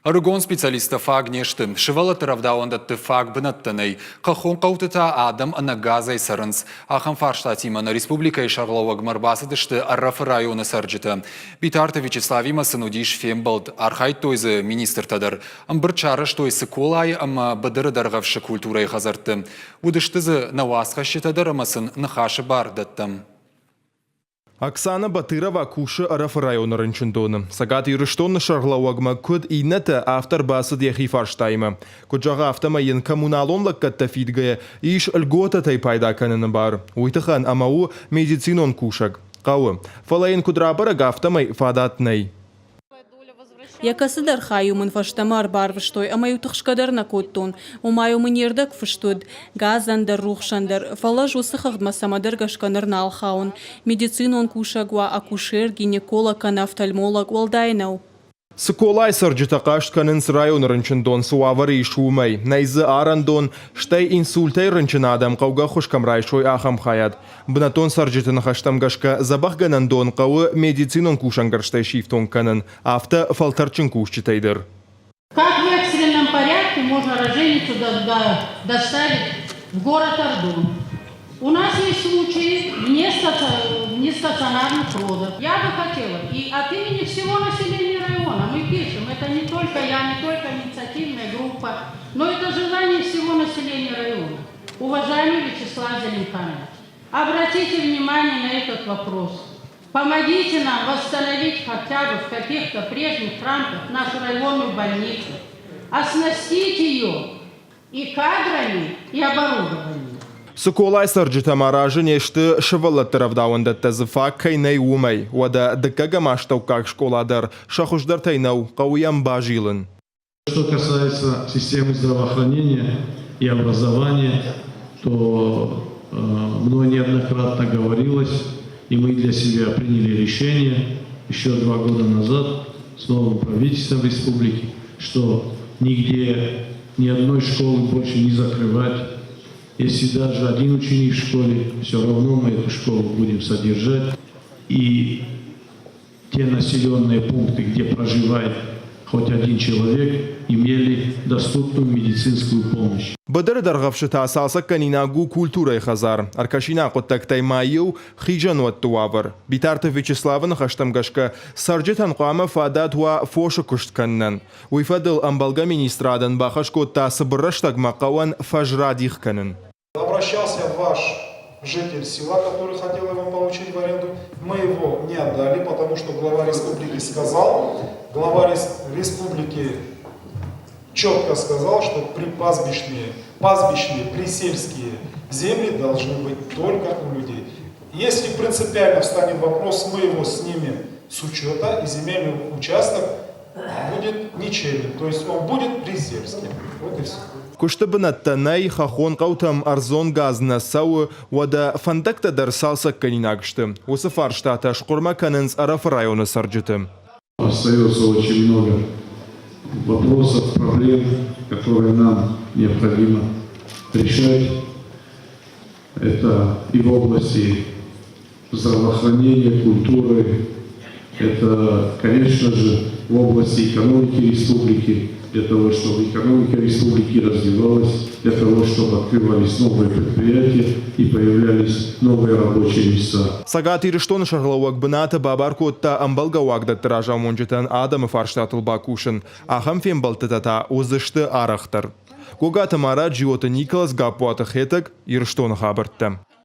Аргон специалиста фаг нештым. Шывала таравдаунда ты фаг бынаттанай. Кахон каутыта адам анагазай сарынс. Ахан фарштатимана республика и шарлова гмарбасы дышты аррафы районы сарджита. Битарта Вячеславима сынудиш фембалд. Архай тойзы министр тадар. Амбырчары штойсы колай ама бадыры даргавшы культурай хазарты. Удыштызы навасха щитадар амасын нахаши бар даттам. Оксана Батырова кушы арafı районы рынчындоны. Сагат юрыштонны шарлауагма көд инеті автор басы дехи фарштаймы. Көджаға автомайын коммуналонлық катта фидгая иш льгота тай пайда каныны бар. Уйтыхан амау медицинон кушак. Қауы. Фалайын кудрабара автомай фадатнай. Якасыдар хаюмын фаштамар барвыштой, амаю тықшкадарна коттон, умаю мынердак фыштуд, газандар, рухшандар, фалаж усыхағдма самадар гашканар налхаун, медицинон кушагва, акушер, гинеколог, офтальмолог, олдайнау. Сыколай сарджита каштканынс район рынчындон суавары шумай. Найзы арандон штай инсультай рынчын адам қауға хушкам райшой ахам хаят. Бынатон сарджитын хаштам гашка забахганандон қауы медицинон кушангарштай шифтон канын. Авто фалтарчын кушчитайдыр. Как в экстренном порядке можно роженицу доставить в город Ордон? У нас есть случаи нестационарных родов. Я бы хотела, и от имени всего населения района мы пишем, это не только я, не только инициативная группа, но это желание всего населения района. Уважаемый Вячеслав Зеленканович, обратите внимание на этот вопрос. Помогите нам восстановить хотя бы в каких-то прежних рамках нашу районную больницу, оснастить ее и кадрами, и оборудованием. Сыколай сарджита маражы нешті шывалы таравдауында тазыфа кайнай умай, ода дыкага маштау как школадар, шахуждар тайнау қауян бажилын. Что касается системы здравоохранения и образования, то мной неоднократно говорилось, и мы для себя приняли решение еще 2 года назад с новым правительством республики, что нигде ни одной школы больше не закрывать. Если даже один ученик в школе, все равно мы эту школу будем содержать. И те населенные пункты, где проживает хоть один человек, имели доступную медицинскую помощь. Бадыр даргавшы тасалса канинагу культурай хазар. Аркашина коттактай майю хижан ваттуавар. Битарта Вячеславын хаштамгашка сарджитан қуама фадат ва фошы күштканнан. Уйфадыл амбалга министрадан бахашко та сыбырраштаг мақауан фажрадих канын. Обращался ваш житель села, который хотел его получить в аренду. Мы его не отдали, потому что глава республики сказал, глава республики четко сказал, что пастбищные, присельские земли должны быть только у людей. Если принципиально встанет вопрос, мы его снимем с учета, и земельный участок будет ничейным, то есть он будет присельским. Вот и все. Куштабынаттанай хахон қаутам арзон газна сауы вада фандакта дарсалса канинагшты. Осы фарштата шқурма канынс арафы районы сарджиты. Остается очень много вопросов, проблем, которые нам необходимо решать. Это и в области здравоохранения, культуры, это, конечно же, в области экономики республики, для того, чтобы экономика республики развивалась, для того, чтобы открывались новые предприятия и появлялись новые рабочие места. Сагат ирыштон шарлауак быната бабаркотта амбалгауагда тыража монжетан адамы фарштатыл бакушын, ахам фембалтытата озышты арахтар. Когата мара Джиота Николас гапуаты хетак ирыштон хабыртты.